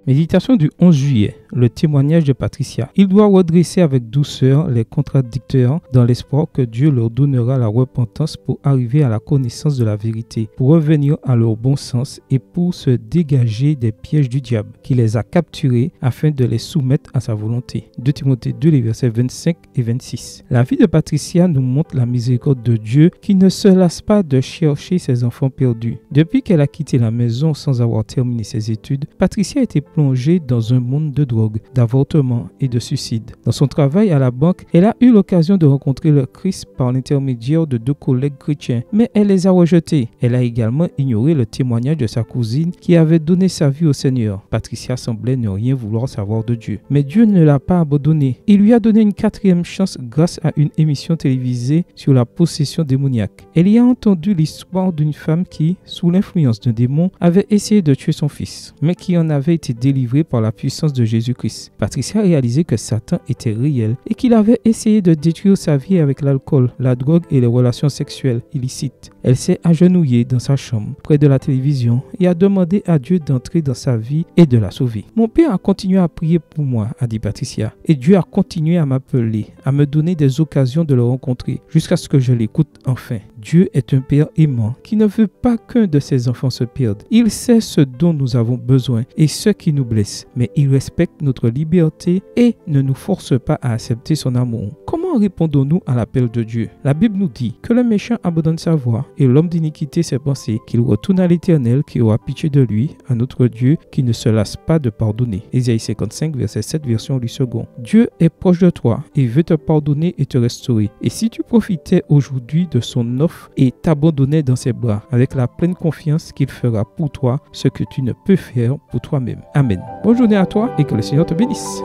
Méditation du 11 juillet, le témoignage de Patricia. Il doit redresser avec douceur les contradicteurs dans l'espoir que Dieu leur donnera la repentance pour arriver à la connaissance de la vérité, pour revenir à leur bon sens et pour se dégager des pièges du diable qui les a capturés afin de les soumettre à sa volonté. 2 Timothée 2, les versets 25 et 26. La vie de Patricia nous montre la miséricorde de Dieu qui ne se lasse pas de chercher ses enfants perdus. Depuis qu'elle a quitté la maison sans avoir terminé ses études, Patricia a été plongée dans un monde de drogue, d'avortement et de suicide. Dans son travail à la banque, elle a eu l'occasion de rencontrer le Christ par l'intermédiaire de 2 collègues chrétiens, mais elle les a rejetés. Elle a également ignoré le témoignage de sa cousine qui avait donné sa vie au Seigneur. Patricia semblait ne rien vouloir savoir de Dieu. Mais Dieu ne l'a pas abandonnée. Il lui a donné une 4e chance grâce à une émission télévisée sur la possession démoniaque. Elle y a entendu l'histoire d'une femme qui, sous l'influence d'un démon, avait essayé de tuer son fils, mais qui en avait été délivré par la puissance de Jésus-Christ. Patricia a réalisé que Satan était réel et qu'il avait essayé de détruire sa vie avec l'alcool, la drogue et les relations sexuelles illicites. Elle s'est agenouillée dans sa chambre, près de la télévision, et a demandé à Dieu d'entrer dans sa vie et de la sauver. Mon père a continué à prier pour moi, a dit Patricia, et Dieu a continué à m'appeler, à me donner des occasions de le rencontrer, jusqu'à ce que je l'écoute enfin. Dieu est un Père aimant qui ne veut pas qu'un de ses enfants se perde. Il sait ce dont nous avons besoin et ce qui nous blesse, mais il respecte notre liberté et ne nous force pas à accepter son amour. Comment répondons-nous à l'appel de Dieu? La Bible nous dit que le méchant abandonne sa voie et l'homme d'iniquité ses pensées, qu'il retourne à l'Éternel qui aura pitié de lui, à notre Dieu qui ne se lasse pas de pardonner. Ésaïe 55, verset 7, version Louis II. Dieu est proche de toi et veut te pardonner et te restaurer. Et si tu profitais aujourd'hui de son offre et t'abandonnais dans ses bras avec la pleine confiance qu'il fera pour toi ce que tu ne peux faire pour toi-même. Amen. Bonne journée à toi et que le Seigneur te bénisse.